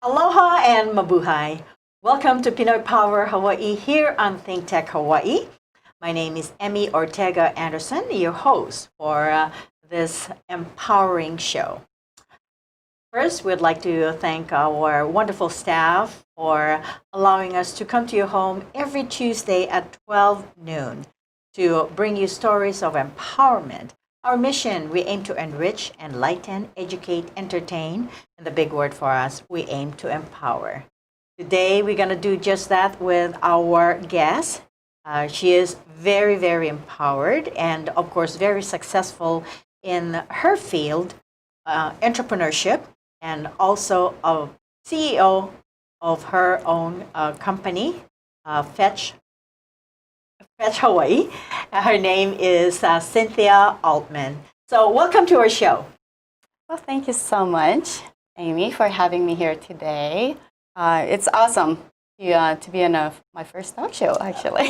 Aloha and mabuhay. Welcome to Pinoy Power Hawaii here on ThinkTech Hawaii. My name is Emmie Ortega-Anderson, your host for this empowering show. First, we'd like to thank our wonderful staff for allowing us to come to your home every Tuesday at 12 noon to bring you stories of empowerment. Our mission, we aim to enrich, enlighten, educate, entertain, and the big word for us, we aim to empower. Today, we're going to do just that with our guest. She is very, very empowered and, of course, very successful in her field, entrepreneurship, and also a CEO of her own company, Fetch Hawaii. Her name is Cynthia Altman. So, welcome to our show. Well, thank you so much, Amy, for having me here today. It's awesome to be on my first talk show, actually.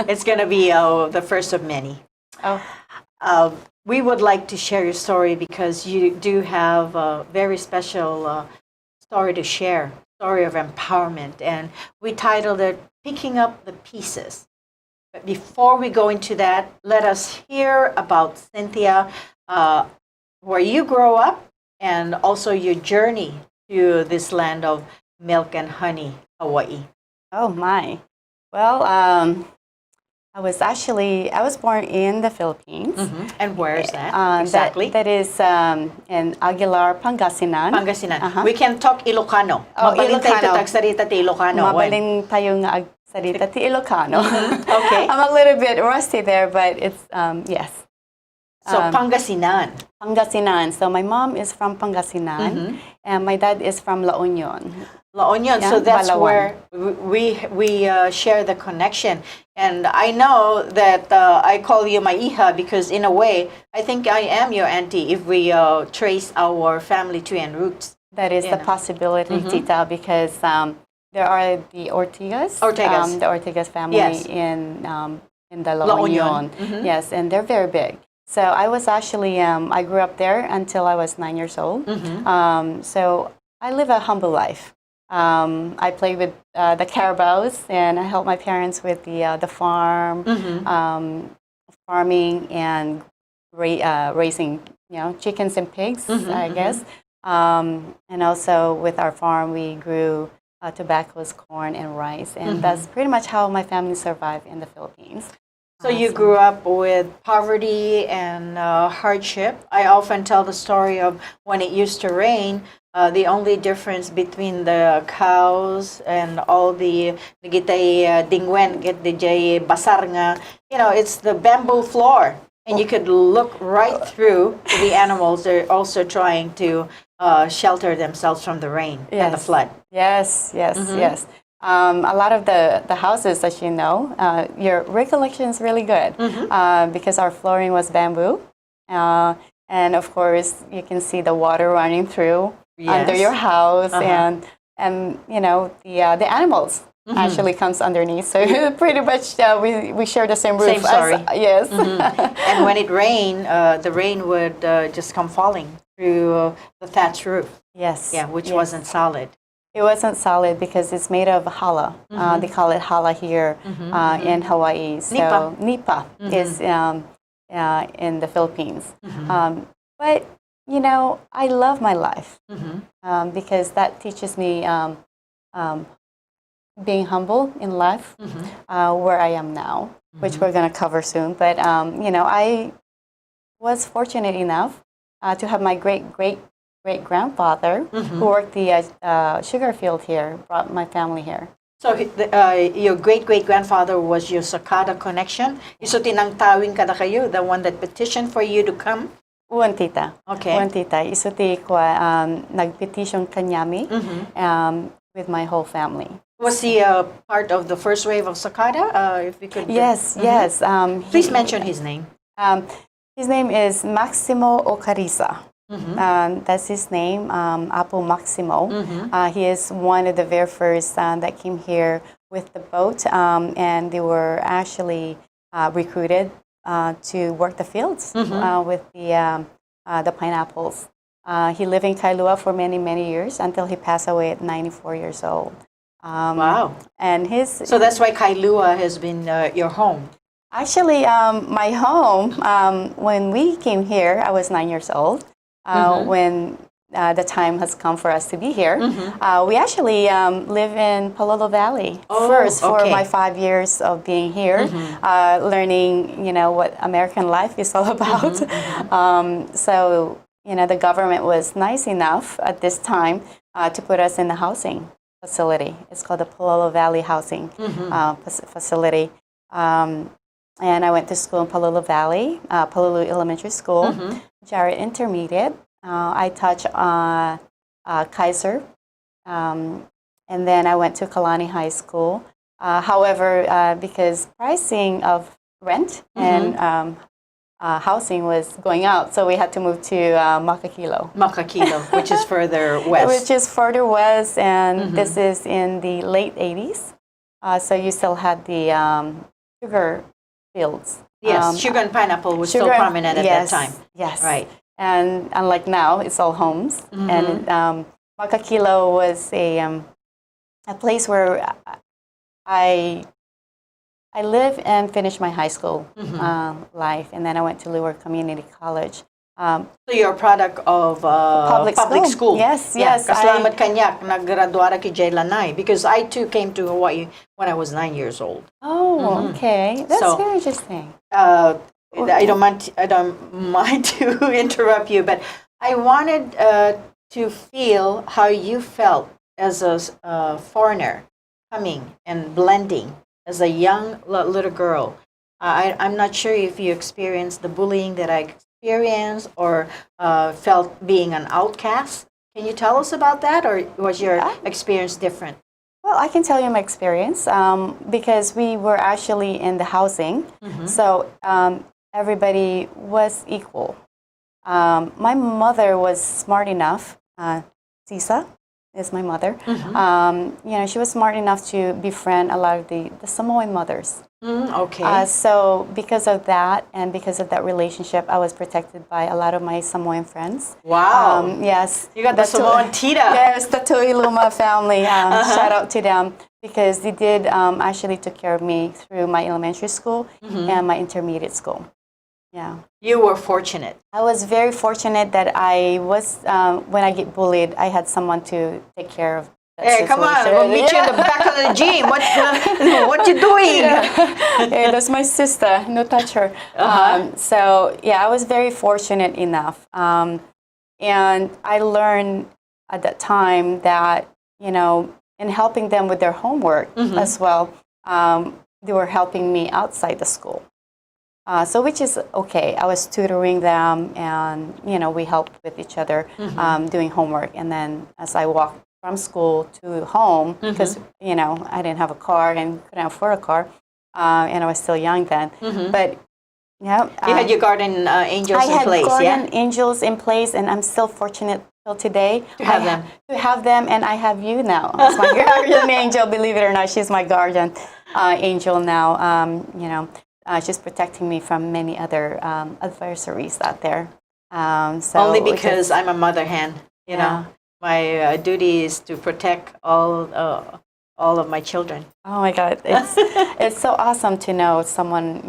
It's going to be the first of many. Oh. We would like to share your story because you do have a very special story to share, story of empowerment. And we titled it Picking Up the Pieces. But before we go into that, let us hear about Cynthia, where you grow up, and also your journey to this land of milk and honey, Hawaii. Oh, my. Well, I was born in the Philippines. Mm-hmm. And where is that exactly? That is in Aguilar, Pangasinan. Pangasinan. Uh-huh. We can talk Ilocano. Oh, Mabalin tayo tagsalita ti Ilocano. Mabalin tayong salita ti Ilocano. Okay. I'm a little bit rusty there, but it's, yes. So, Pangasinan. Pangasinan. So, my mom is from Pangasinan, and my dad is from La Union. La Union. Yeah, so, that's Palawan. Where we share the connection. And I know that I call you my iha because, in a way, I think I am your auntie if we trace our family tree and roots. That is the possibility, Tita, because there are the Ortegas. The Ortegas family, yes, in the La Union. Yes, and they're very big. So I was actually, I grew up there until I was 9 years old. So I live a humble life. I play with the carabaos, and I help my parents with the farm, farming and raising, chickens and pigs, I guess. And also with our farm, we grew tobaccos, corn, and rice. And that's pretty much how my family survived in the Philippines. So you grew up with poverty and hardship. I often tell the story of when it used to rain, the only difference between the cows and all the gitay dingwen, get the jay basar nga, it's the bamboo floor. And you could look right through the animals. They're also trying to shelter themselves from the rain and the flood. Yes. A lot of the houses, as you know, your recollection is really good because our flooring was bamboo. And of course, you can see the water running through under your house. And the animals actually comes underneath. So pretty much we share the same roof. Same story. Yes. And when it rained, the rain would just come falling through the thatch roof. Yes. Yeah, which wasn't solid. It wasn't solid because it's made of hala. They call it hala here in Hawaii. So nipa is in the Philippines. But I love my life because that teaches me being humble in life, where I am now, which we're going to cover soon. But I was fortunate enough to have my great-grandfather who worked the sugar field here, brought my family here. So your great-great-grandfather was your Sakada connection? So tinangtawing kada kayo, the one that petitioned for you to come? Uwan tita. Okay. Uwan tita. Isuti ko nagpetition kanyami with my whole family. Was he part of the first wave of Sakada? If we could. Yes. Please mention his name. His name is Maximo Ocarisa. That's his name, Apo Maximo. He is one of the very first that came here with the boat, and they were actually recruited to work the fields with the pineapples. He lived in Kailua for many, many years until he passed away at 94 years old. Wow. And so that's why Kailua has been your home. Actually, my home, when we came here, I was 9 years old. When the time has come for us to be here, we actually live in Palolo Valley first for my 5 years of being here, learning, what American life is all about. So, the government was nice enough at this time to put us in the housing facility. It's called the Palolo Valley Housing Facility. And I went to school in Palolo Valley, Palolo Elementary School, Jarrett Intermediate. I taught Kaiser, and then I went to Kalani High School. However, because pricing of rent and housing was going out, so we had to move to Makakilo. Makakilo, which is further west. Which is further west, and this is in the late 80s. So you still had the sugar fields. Yes, sugar and pineapple was still prominent at that time. Yes. Right. And unlike now, it's all homes. And Makakilo was a place where I lived and finished my high school life, and then I went to Leeward Community College. So you're a product of public school. Yes, yes. Kasalamat kanyak, naggraduara ki Jay Lanay, because I too came to Hawaii when I was 9 years old. Oh, okay. That's very interesting. I don't mind to interrupt you, but I wanted to feel how you felt as a foreigner coming and blending as a young little girl. I'm not sure if you experienced the bullying that I experienced or felt being an outcast. Can you tell us about that, or was your experience different? Well, I can tell you my experience because we were actually in the housing, so everybody was equal. My mother was smart enough, Sisa is my mother, she was smart enough to befriend a lot of the Samoan mothers. Okay. So because of that and because of that relationship, I was protected by a lot of my Samoan friends. Wow. Yes. You got the Samoan Tita. Yes, the Tuiluma family. Shout out to them because they did actually took care of me through my elementary school and my intermediate school. Yeah. You were fortunate. I was very fortunate that I was, when I get bullied, I had someone to take care of. Hey, come on, we'll meet you in the back of the gym. What you doing? Hey, that's my sister. No touch her. So, yeah, I was very fortunate enough. And I learned at that time that, in helping them with their homework as well, they were helping me outside the school. So which is okay. I was tutoring them and, we helped with each other doing homework. And then as I walked from school to home, because, I didn't have a car and couldn't afford a car, and I was still young then. But, yeah. You had your guardian angels in place, I had guardian angels in place, and I'm still fortunate till today to have them. To have them, and I have you now as my guardian angel. Believe it or not, she's my guardian angel now. She's protecting me from many other adversaries out there. So only because I'm a mother hen, you know. My duty is to protect all of my children. Oh my God, it's so awesome to know someone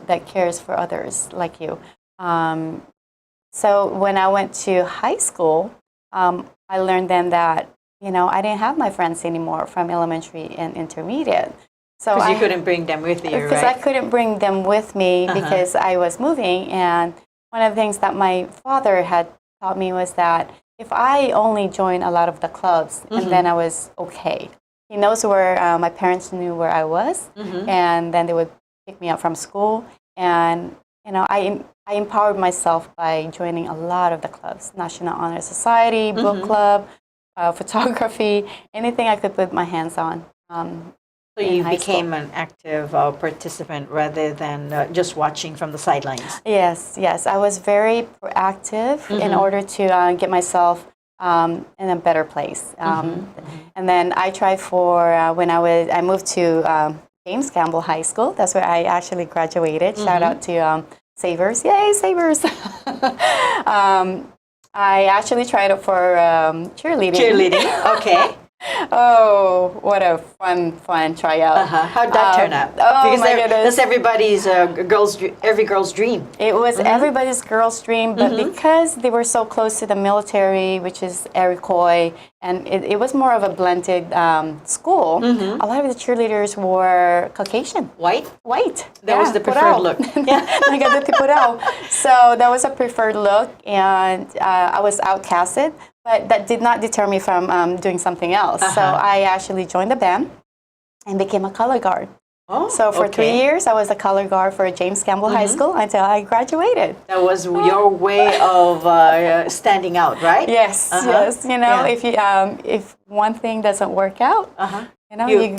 that cares for others like you. So when I went to high school, I learned then that I didn't have my friends anymore from elementary and intermediate. So because you couldn't bring them with you, right? Because I couldn't bring them with me because I was moving. And one of the things that my father had taught me was that if I only joined a lot of the clubs, and then I was okay. He knows where my parents knew where I was, and then they would pick me up from school. And I empowered myself by joining a lot of the clubs: National Honor Society, book club, photography, anything I could put my hands on. So you became an active participant rather than just watching from the sidelines. Yes. I was very proactive in order to get myself in a better place. And then I tried for when I moved to James Campbell High School. That's where I actually graduated. Shout out to Savers. Yay, Savers! I actually tried it for cheerleading. Cheerleading, okay. Oh, what a fun tryout. How'd that turn out? Oh, because my goodness. That's everybody's every girl's dream. It was everybody's girl's dream, but because they were so close to the military, which is Iroquois, and it was more of a blended school, a lot of the cheerleaders were Caucasian. White? White. That was the preferred look. So that was a preferred look, and I was outcasted. But that did not deter me from doing something else. So I actually joined the band and became a color guard. Oh, so for 3 years, I was a color guard for James Campbell High School until I graduated. That was your way of standing out, right? Yes, yes. You know, if one thing doesn't work out, you know, you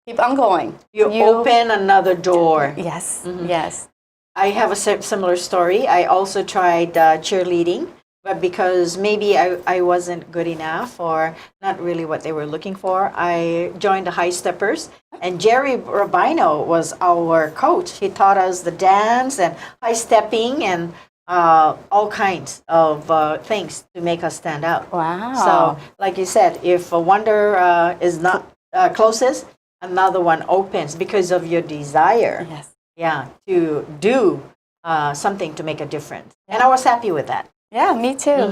keep on going. You open another door. Yes, yes. I have a similar story. I also tried cheerleading. But because maybe I wasn't good enough or not really what they were looking for, I joined the High Steppers. And Jerry Rabino was our coach. He taught us the dance and high stepping and all kinds of things to make us stand out. Wow. So, like you said, if a wonder is not closes, another one opens because of your desire. Yes. Yeah, to do something to make a difference. And I was happy with that. Yeah, me too.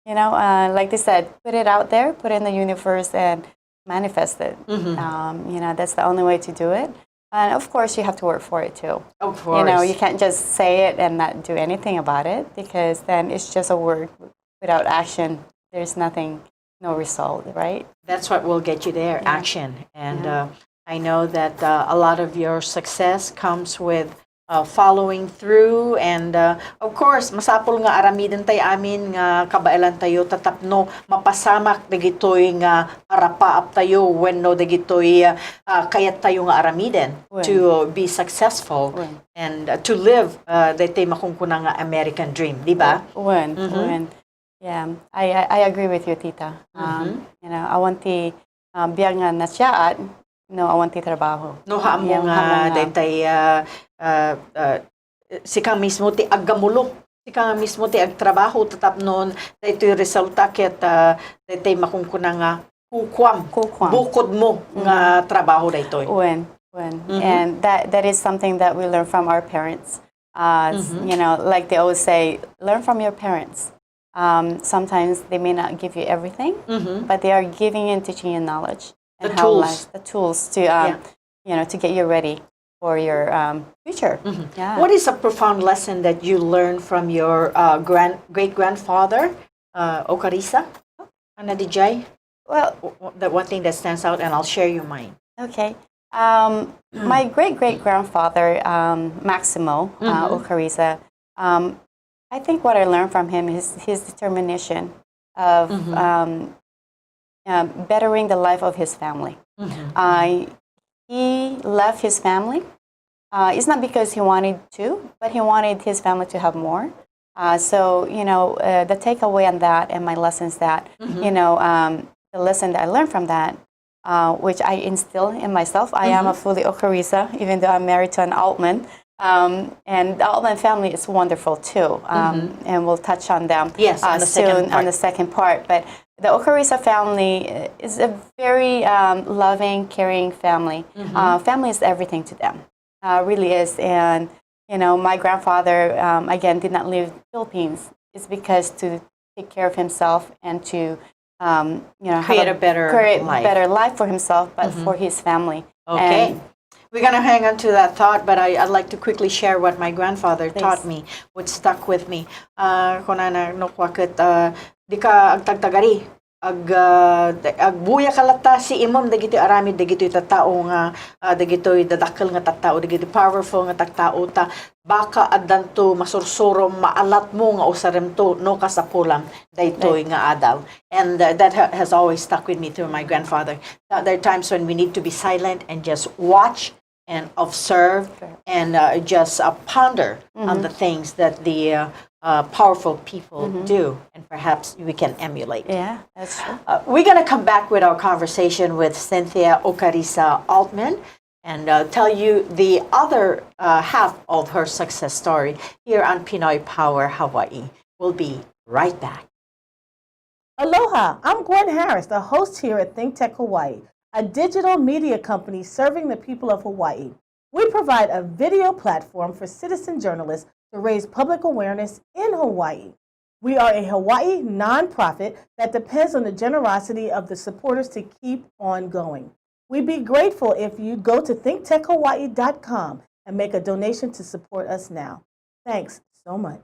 You know, like they said, put it out there, put it in the universe, and manifest it. You know, that's the only way to do it. And of course, you have to work for it too. Of course. You know, you can't just say it and not do anything about it, because then it's just a word without action. There's nothing, no result, right? That's what will get you there, action. And I know that a lot of your success comes with following through, and of course masapol nga aramiden tay amin nga kabailan tayo tatapno mapasamak dagitoy nga parapaap tayo wenno dagitoy kayat tayo nga aramiden to be successful and to live daytay makungkuna nga American dream, di ba? When yeah, I agree with you, Tita. You know, awanti biang nga nasyaat, no, awanti trabaho. No haamo nga daytay sikang mismo ti aggamulo, sikang mismo ti agtrabaho tatapnon daytoy resulta ket daytay makungkuna nga kukwam bukod mo nga trabaho daytoy. When and that is something that we learn from our parents. You know, like they always say, learn from your parents. Sometimes they may not give you everything, but they are giving and teaching you knowledge and the tools to you know, to get you ready for your future. What is a profound lesson that you learned from your great-grandfather, Ocarisa? Ana Dijay? Well, the one thing that stands out, and I'll share you mine. Okay. My great-great-grandfather, Maximo Ocarisa, I think what I learned from him is his determination of bettering the life of his family. He left his family. It's not because he wanted to, but he wanted his family to have more. So, you know, the takeaway on that and my lessons that, you know, the lesson that I learned from that, which I instill in myself. I am a fully Ocarisa, even though I'm married to an Altman. And the Altman family is wonderful too. And we'll touch on them soon on the second part. But the Ocarisa family is a very loving, caring family. Family is everything to them, really is. And, you know, my grandfather, again, did not leave the Philippines. It's because to take care of himself and to, you know, create a better life for himself, but for his family. Okay. And we're going to hang on to that thought, but I'd like to quickly share what my grandfather taught me, what stuck with me. Kunana no kwakit di ka agtagtagari agbuya kalata si imam dagiti aramid dagiti tattao nga dagitoy dadakkel nga tattao dagiti powerful nga tattao ta baka addanto masursuro maalat mo nga usarem to no kasapulam daytoy nga adal. And that has always stuck with me through my grandfather. There are times when we need to be silent and just watch and observe and just ponder on the things that the powerful people do, and perhaps we can emulate. Yeah, that's true. We're going to come back with our conversation with Cynthia Ocarisa Altman and tell you the other half of her success story here on Pinoy Power Hawaii. We'll be right back. Aloha, I'm Gwen Harris, the host here at ThinkTech Hawaii, a digital media company serving the people of Hawaii. We provide a video platform for citizen journalists to raise public awareness in Hawaii. We are a Hawaii nonprofit that depends on the generosity of the supporters to keep on going. We'd be grateful if you'd go to thinktechhawaii.com and make a donation to support us now. Thanks so much.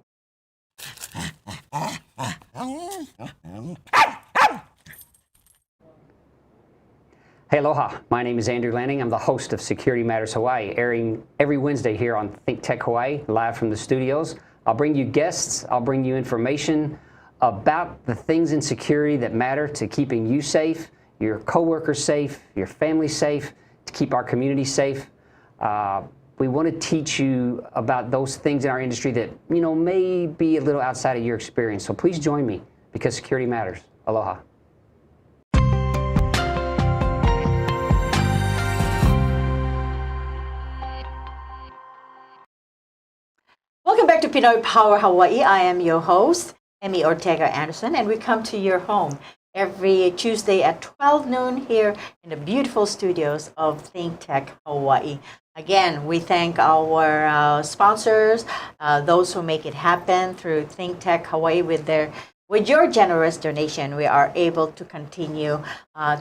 Hey, aloha. My name is Andrew Lanning. I'm the host of Security Matters Hawaii, airing every Wednesday here on ThinkTech Hawaii, live from the studios. I'll bring you guests. I'll bring you information about the things in security that matter to keeping you safe, your coworkers safe, your family safe, to keep our community safe. We want to teach you about those things in our industry that, may be a little outside of your experience. So please join me, because security matters. Aloha. Welcome back to Pinoy Power Hawaii. I am your host, Emmie Ortega-Anderson, and we come to your home every Tuesday at 12 noon here in the beautiful studios of ThinkTech Hawaii. Again, we thank our sponsors, those who make it happen through ThinkTech Hawaii. With your generous donation, we are able to continue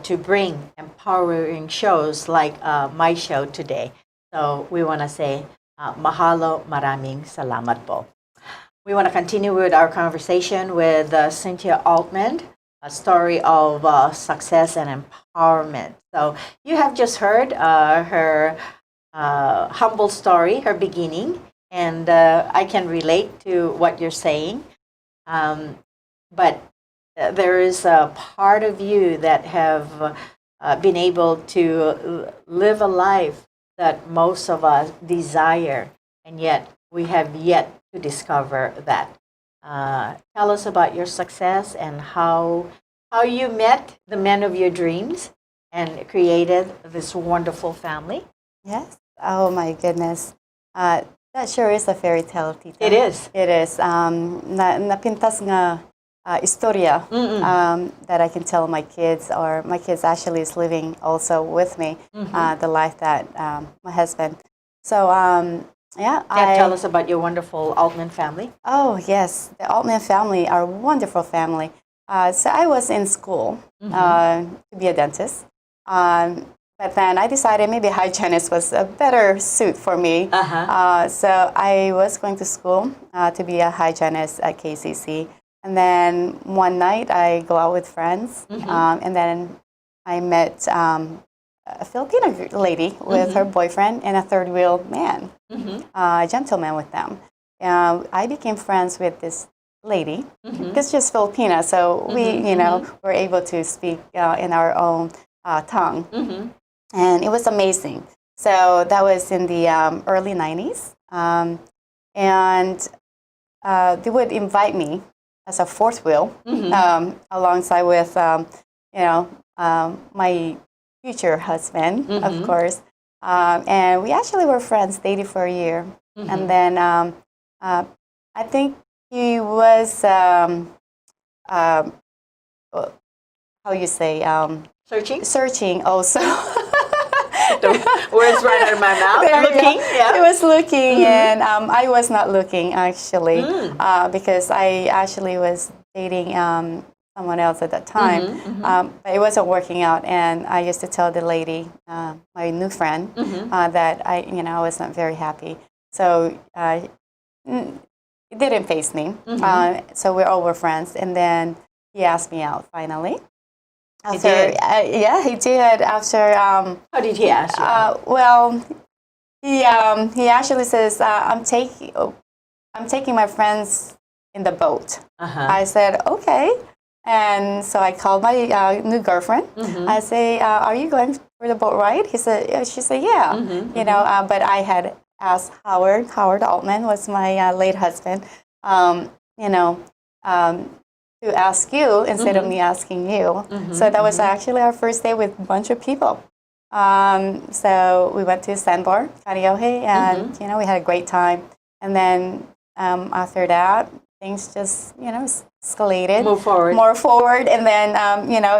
to bring empowering shows like my show today. So we want to say, mahalo, maraming salamat po. We want to continue with our conversation with Cynthia Altman, a story of success and empowerment. So you have just heard her humble story, her beginning, and I can relate to what you're saying. But there is a part of you that have been able to live a life that most of us desire, and yet we have yet to discover that. Tell us about your success and how you met the men of your dreams and created this wonderful family. Yes. Oh my goodness. That sure is a fairy tale, Tita. It is. It is. Napintas nga historia that I can tell my kids, or my kids actually is living also with me, the life that my husband. So, Tell us about your wonderful Altman family. Oh, yes. The Altman family are a wonderful family. So I was in school to be a dentist. But then I decided maybe hygienist was a better suit for me. So I was going to school to be a hygienist at KCC. And then one night I go out with friends, and then I met a Filipino lady with her boyfriend and a third wheel man, a gentleman with them. I became friends with this lady because she's Filipina, so we, were able to speak in our own tongue, and it was amazing. So that was in the early 90s, and they would invite me as a fourth wheel, alongside with, my future husband, of course. And we actually were friends, dated for a year. And then I think he was, how you say? Searching also. The words right out of my mouth. Looking. He was looking, and I was not looking, actually, because I actually was dating someone else at that time. But it wasn't working out, and I used to tell the lady, my new friend, that I was not very happy. So it didn't faze me. So we all were friends, and then he asked me out finally. He did? Yeah, he did. After how did he ask you? Well, he actually says, I'm taking my friends in the boat. I said, okay. And so I called my new girlfriend. I say, are you going for the boat ride? She said, yeah. But I had asked Howard Altman was my late husband, to ask you instead of me asking you. So that was actually our first day with a bunch of people. So we went to Sandbar, Kaneohe, and we had a great time. And then after that, things just escalated. More forward. And then,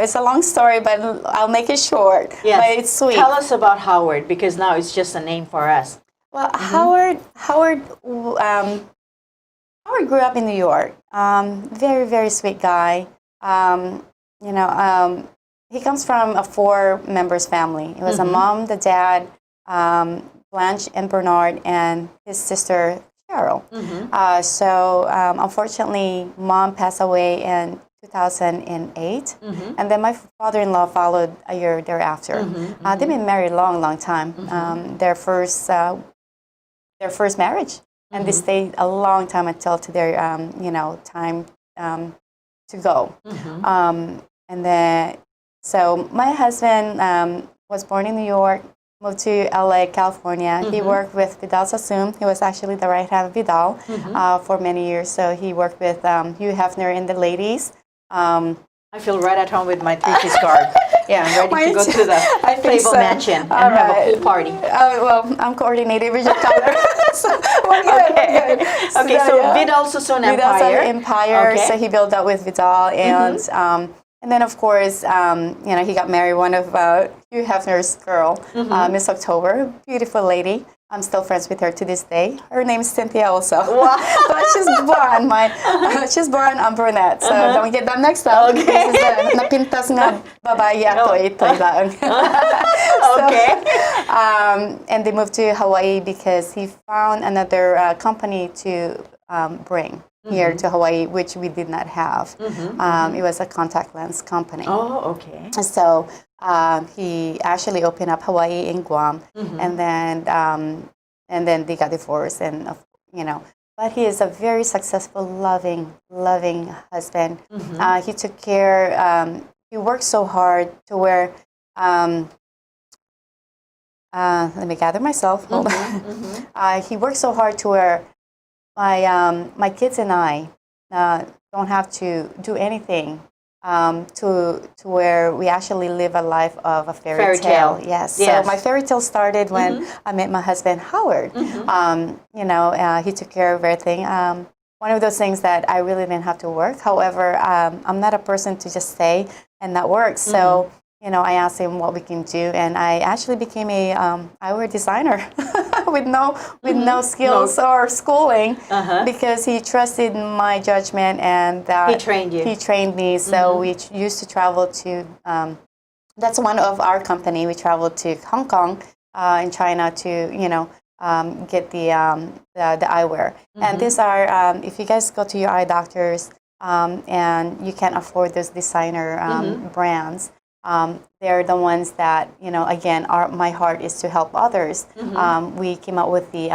it's a long story, but I'll make it short. Yes. But it's sweet. Tell us about Howard, because now it's just a name for us. Well, Howard grew up in New York. Very, very sweet guy. He comes from a 4-members family. It was a mom, the dad, Blanche and Bernard, and his sister Cheryl. Unfortunately, mom passed away in 2008, and then my father-in-law followed a year thereafter. They've been married a long, long time. Their first marriage, and they stayed a long time until to their time to go. And then, so my husband was born in New York, moved to LA, California. He worked with Vidal Sassoon. He was actually the right hand of Vidal for many years. So he worked with Hugh Hefner in the ladies. I feel right at home with my 3-piece garb. Yeah, I'm ready to go to the Playboy Mansion and have a pool party. Well, I'm coordinated with your color. So we're good. Okay. We're good. Okay, so Vidal Sassoon Empire. Empire. Okay. So he built up with Vidal, and then of course, he got married. One of Hugh Hefner's girl, Miss October, beautiful lady. I'm still friends with her to this day. Her name is Cynthia also. Wow. But she's blonde. She's blonde, I'm brunette. So don't get that mixed up. Okay. This is napintas nga babae ito lang. Okay. And they moved to Hawaii because he found another company to bring here to Hawaii, which we did not have. It was a contact lens company. Oh, okay. So he actually opened up Hawaii in Guam, and then they got divorced, But he is a very successful, loving husband. He took care. He worked so hard to where. Let me gather myself. Hold on. He worked so hard to where my kids and I don't have to do anything to where we actually live a life of a fairy tale. Yes. So my fairy tale started when I met my husband Howard. He took care of everything. One of those things that I really didn't have to work. However, I'm not a person to just stay and not work. So I asked him what we can do, and I actually became a eyewear designer with no skills or schooling because he trusted my judgment, and he trained you. He trained me. So we used to travel to. That's one of our company. We traveled to Hong Kong and China to get the eyewear. And these are if you guys go to your eye doctors and you can't afford those designer brands. They're the ones that, again, my heart is to help others. We came up with the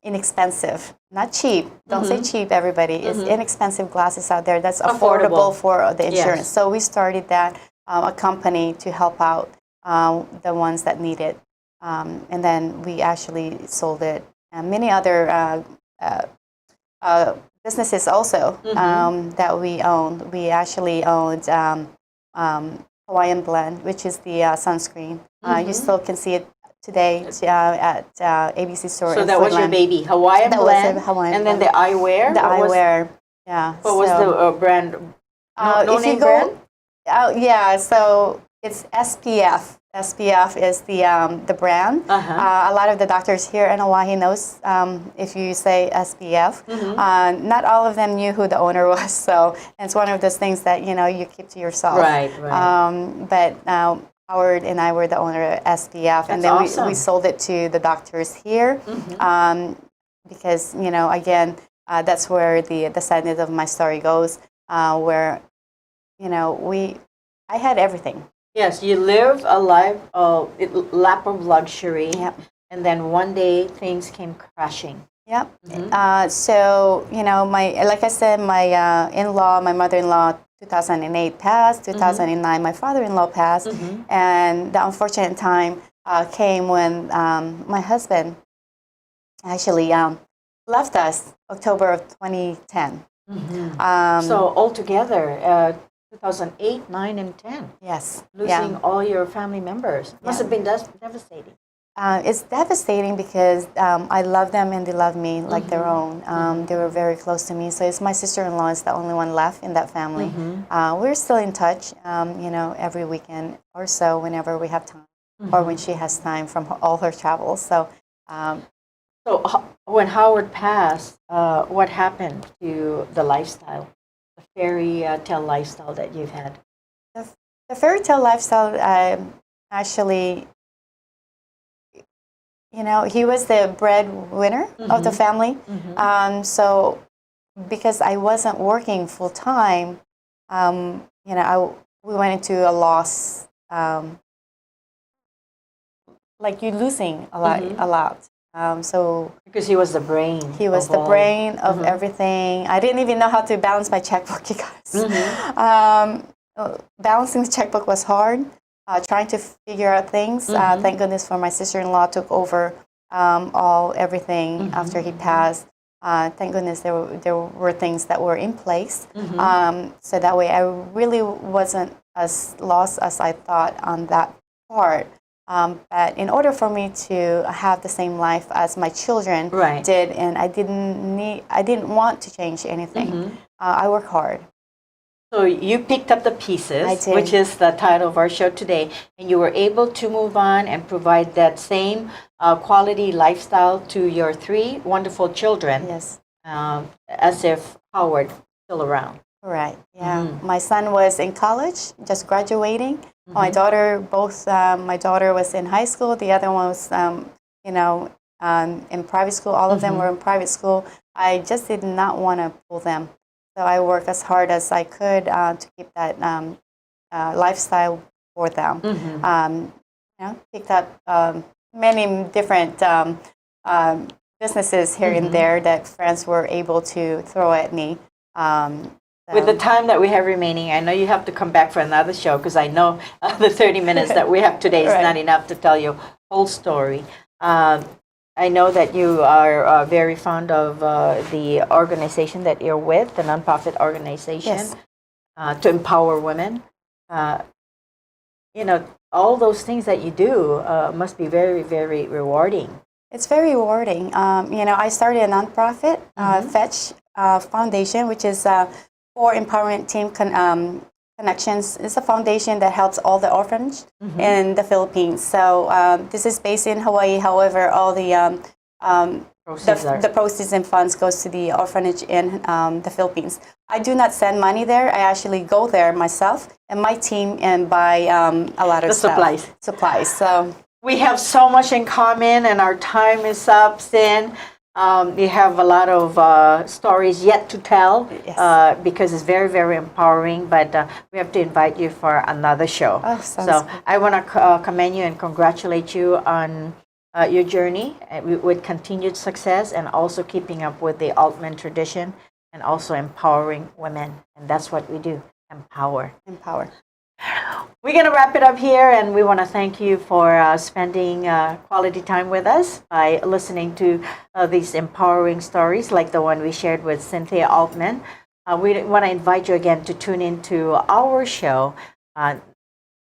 inexpensive, not cheap. Don't say cheap, everybody. It's inexpensive glasses out there that's affordable for the insurance. Yes. So we started that, a company to help out the ones that need it. And then we actually sold it. And many other businesses also that we owned. We actually owned Hawaiian Blend, which is the sunscreen. You still can see it today at ABC store. So that was your baby, Hawaiian Blend, and then the eyewear. The eyewear, yeah. What was the brand? No name brand. So it's SPF. SPF is the brand. A lot of the doctors here in Hawaii knows if you say SPF. Not all of them knew who the owner was, so it's one of those things that you keep to yourself. Right. But Howard and I were the owner of SPF, and then awesome. we sold it to the doctors here because again that's where the sadness of my story goes, where I had everything. Yes, you live a life of lap of luxury, and then one day things came crashing. Yep. So like I said, my in-law, my mother-in-law, 2008 passed. 2009, my father-in-law passed, and the unfortunate time came when my husband actually left us October of 2010. So altogether. 2008, 9, and 10. Yes. Losing all your family members. Must have been devastating. It's devastating because I love them and they love me like their own. They were very close to me. So it's my sister-in-law is the only one left in that family. We're still in touch, every weekend or so whenever we have time or when she has time from all her travels. So, when Howard passed, what happened to the lifestyle, the fairy tale lifestyle that you've had? The fairy tale lifestyle actually, he was the breadwinner of the family. So because I wasn't working full time, we went into a loss. Like you're losing a lot. So because he was the brain. He was the brain of everything. I didn't even know how to balance my checkbook, you guys. Balancing the checkbook was hard. Trying to figure out things. Thank goodness for my sister-in-law took over everything after he passed. Thank goodness there were things that were in place. So that way I really wasn't as lost as I thought on that part. But in order for me to have the same life as my children did, and I didn't want to change anything. I work hard. So you picked up the pieces, which is the title of our show today, and you were able to move on and provide that same quality lifestyle to your 3 wonderful children. Yes. As if Howard was still around. Right. Yeah. My son was in college, just graduating. My daughter, my daughter was in high school. The other one was, in private school. All of them were in private school. I just did not want to pull them. So I worked as hard as I could to keep that lifestyle for them. Picked up many different businesses here and there that friends were able to throw at me. With the time that we have remaining, I know you have to come back for another show because I know the 30 minutes that we have today is not enough to tell you whole story. I know that you are very fond of the organization that you're with, the nonprofit organization, to empower women. All those things that you do must be very, very rewarding. It's very rewarding. I started a nonprofit, Fetch Foundation, which is for Empowerment Team Connections. It's a foundation that helps all the orphans in the Philippines. So this is based in Hawaii. However, all the proceeds and funds goes to the orphanage in the Philippines. I do not send money there. I actually go there myself and my team and buy a lot of supplies. So we have so much in common, and our time is up, Sin. You have a lot of stories yet to tell because it's very, very empowering, but we have to invite you for another show. So I want to commend you and congratulate you on your journey with continued success and also keeping up with the Altman tradition and also empowering women. And that's what we do, empower. We're going to wrap it up here, and we want to thank you for spending quality time with us by listening to these empowering stories like the one we shared with Cynthia Altman. We want to invite you again to tune into our show,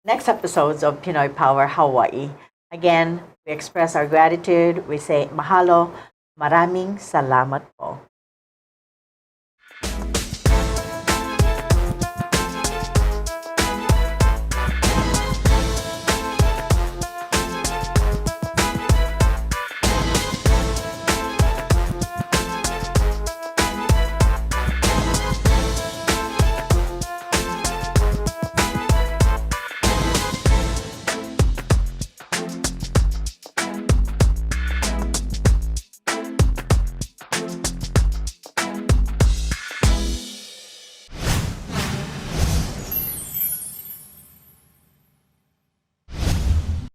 next episodes of Pinoy Power Hawaii. Again, we express our gratitude. We say mahalo, maraming salamat po.